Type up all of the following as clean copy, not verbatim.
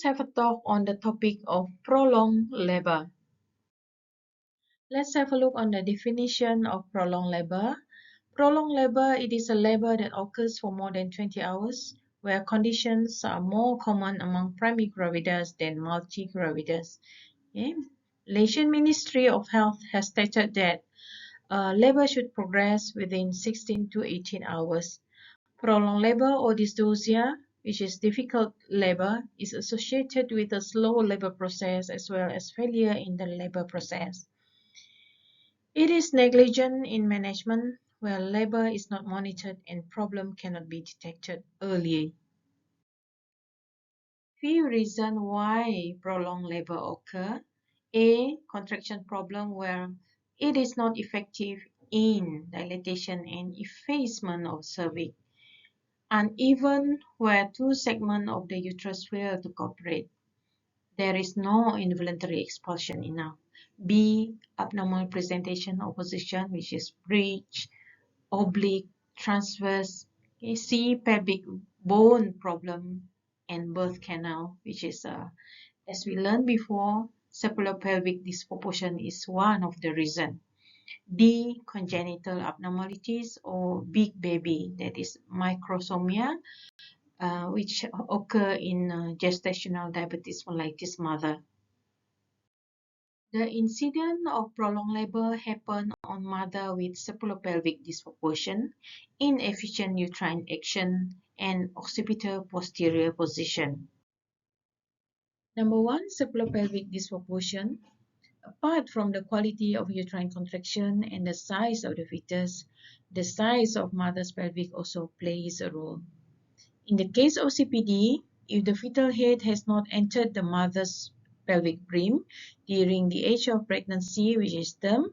have a talk on the topic of prolonged labor. Let's have a look on the definition of prolonged labor. Prolonged labor, it is a labor that occurs for more than 20 hours, where conditions are more common among primigravidas than multigravidas. Okay. Malaysian Ministry of Health has stated that labor should progress within 16 to 18 hours. Prolonged labor or dystocia, which is difficult labor, is associated with a slow labor process as well as failure in the labor process. It is negligent in management where labor is not monitored and problem cannot be detected early. Few reasons why prolonged labor occur. A. Contraction problem where it is not effective in dilatation and effacement of cervix. Uneven where two segments of the uterus fail to cooperate. There is no involuntary expulsion enough. B. Abnormal presentation of position, which is bridge, oblique, transverse. Okay. C. Pelvic bone problem and birth canal, which is, as we learned before, sacropelvic disproportion is one of the reasons. D. Congenital abnormalities or big baby, that is microsomia, which occur in gestational diabetes mellitus mother. The incident of prolonged labor happened on mother with sacropelvic disproportion, inefficient uterine action, and occipital posterior position. Number one, sacropelvic disproportion. Apart from the quality of uterine contraction and the size of the fetus, the size of mother's pelvic also plays a role. In the case of CPD, if the fetal head has not entered the mother's pelvic brim during the age of pregnancy, which is term,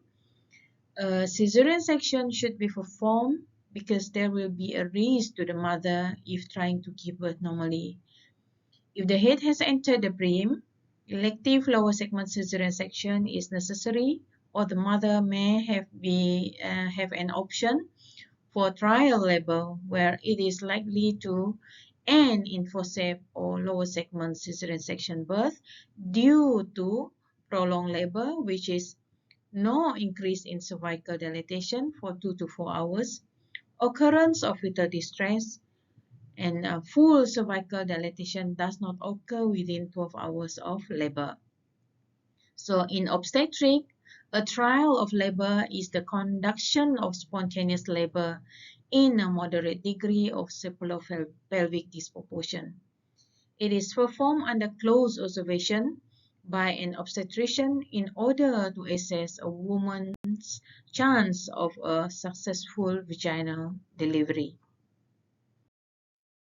a cesarean section should be performed because there will be a risk to the mother if trying to give birth normally. If the head has entered the brim, elective lower segment cesarean section is necessary, or the mother may have an option for trial labor where it is likely to end in forceps or lower segment cesarean section birth due to prolonged labor, which is no increase in cervical dilatation for 2 to 4 hours, occurrence of fetal distress, and full cervical dilatation does not occur within 12 hours of labor. So in obstetric, a trial of labor is the conduction of spontaneous labor in a moderate degree of sacropelvic disproportion. It is performed under close observation by an obstetrician in order to assess a woman's chance of a successful vaginal delivery.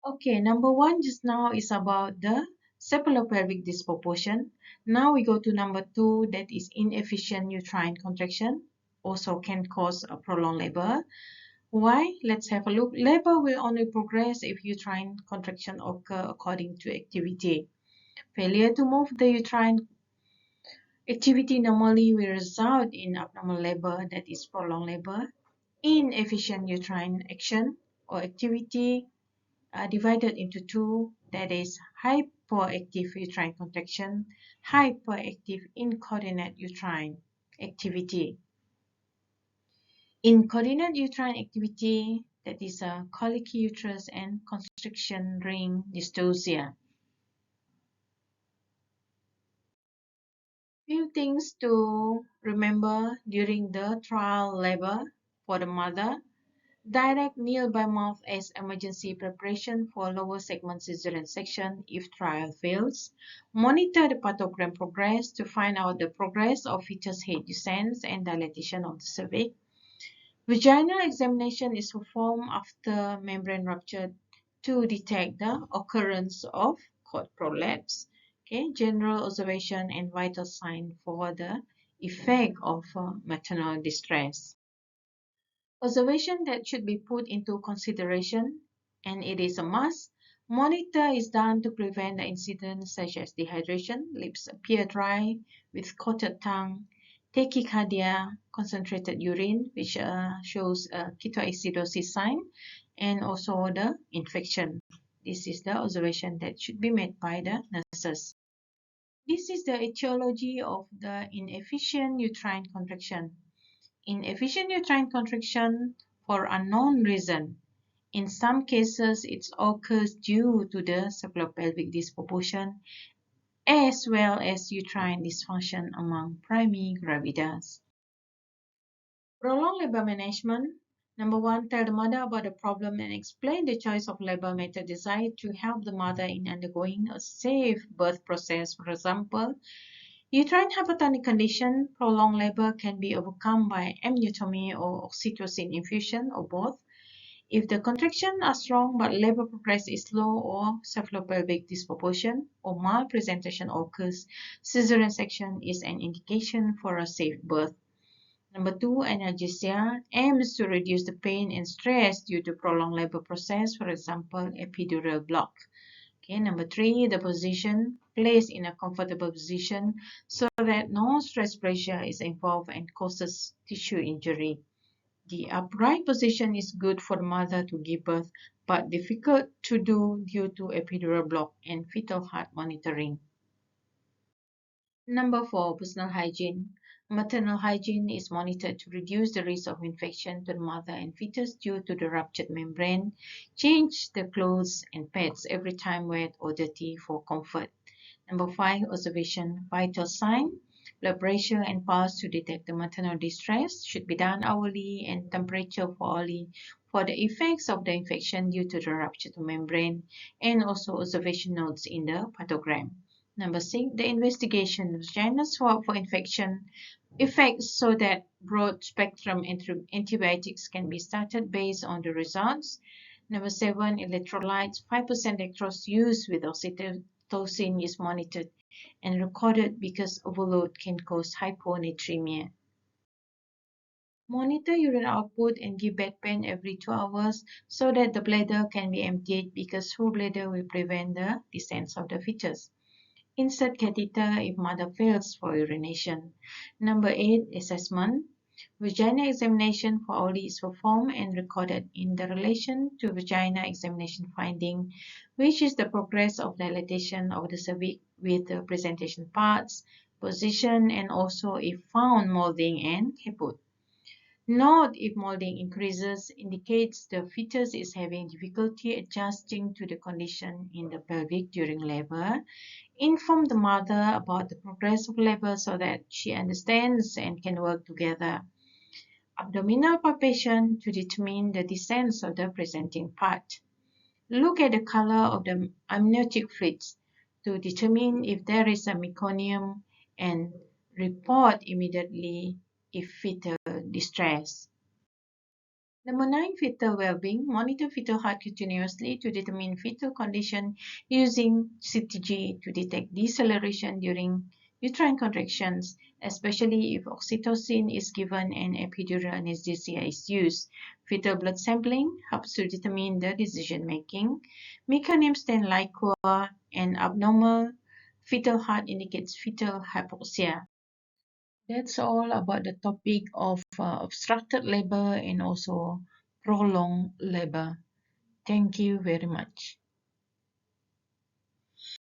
Okay, number one just now is about the sacropelvic disproportion. Now we go to number two, that is inefficient uterine contraction, also can cause a prolonged labor. Why? Let's have a look. Labor will only progress if uterine contraction occur according to activity. Failure to move the uterine activity normally will result in abnormal labor, that is prolonged labor. Inefficient uterine action or activity divided into two, that is hypoactive uterine contraction, hyperactive incoordinate uterine activity. Incoordinate uterine activity, that is a colicky uterus and constriction ring dystocia. Few things to remember during the trial labor for the mother. Direct nil by mouth as emergency preparation for lower segment cesarean section if trial fails. Monitor the pathogram progress to find out the progress of fetus head descent and dilatation of the cervix. Vaginal examination is performed after membrane rupture to detect the occurrence of cord prolapse. Okay, general observation and vital sign for the effect of maternal distress. Observation that should be put into consideration, and it is a must. Monitor is done to prevent the incidents such as dehydration, lips appear dry with coated tongue, tachycardia, concentrated urine, which shows ketoacidosis sign, and also the infection This is the observation that should be made by the nurses. This is the etiology of the inefficient uterine contraction. Inefficient uterine contraction for unknown reason. In some cases, it occurs due to the cephalopelvic disproportion as well as uterine dysfunction among primigravidas. Prolonged labor management. Number one, tell the mother about the problem and explain the choice of labor method desired to help the mother in undergoing a safe birth process. For example, uterine hypertonic condition, prolonged labor can be overcome by amniotomy or oxytocin infusion or both. If the contractions are strong but labor progress is slow or cephalopelvic disproportion or malpresentation occurs, cesarean section is an indication for a safe birth. Number two, analgesia aims to reduce the pain and stress due to prolonged labor process, for example, epidural block. Okay, number three, the position, placed in a comfortable position so that no stress pressure is involved and causes tissue injury. The upright position is good for the mother to give birth, but difficult to do due to epidural block and fetal heart monitoring. Number four, personal hygiene. Maternal hygiene is monitored to reduce the risk of infection to the mother and fetus due to the ruptured membrane. Change the clothes and pads every time wet or dirty for comfort. Number five, observation. Vital sign. Blood pressure and pulse to detect the maternal distress should be done hourly and temperature for hourly for the effects of the infection due to the ruptured membrane and also observation notes in the pathogram. Number six, the investigation. Vagina swab for infection effects so that broad spectrum antibiotics can be started based on the results. Number seven, electrolytes. 5% dextrose used with oxytocin is monitored and recorded because overload can cause hyponatremia. Monitor urine output and give bedpan every 2 hours so that the bladder can be emptied because full bladder will prevent the descent of the fetus. Insert catheter if mother fails for urination. Number 8, assessment. Vagina examination for hourly is performed and recorded in the relation to vagina examination finding, which is the progress of dilatation of the cervix with the presentation parts, position, and also if found molding and caput. Note if molding increases indicates the fetus is having difficulty adjusting to the condition in the pelvic during labor. Inform the mother about the progress of labor so that she understands and can work together. Abdominal palpation to determine the descent of the presenting part. Look at the color of the amniotic fluids to determine if there is a meconium and report immediately if fetal distress. Number 9, fetal well-being. Monitor fetal heart continuously to determine fetal condition using CTG to detect deceleration during uterine contractions, especially if oxytocin is given and epidural anesthesia is used. Fetal blood sampling helps to determine the decision-making. Meconium stent liquor and abnormal fetal heart indicates fetal hypoxia. That's all about the topic of obstructed labor and also prolonged labor. Thank you very much.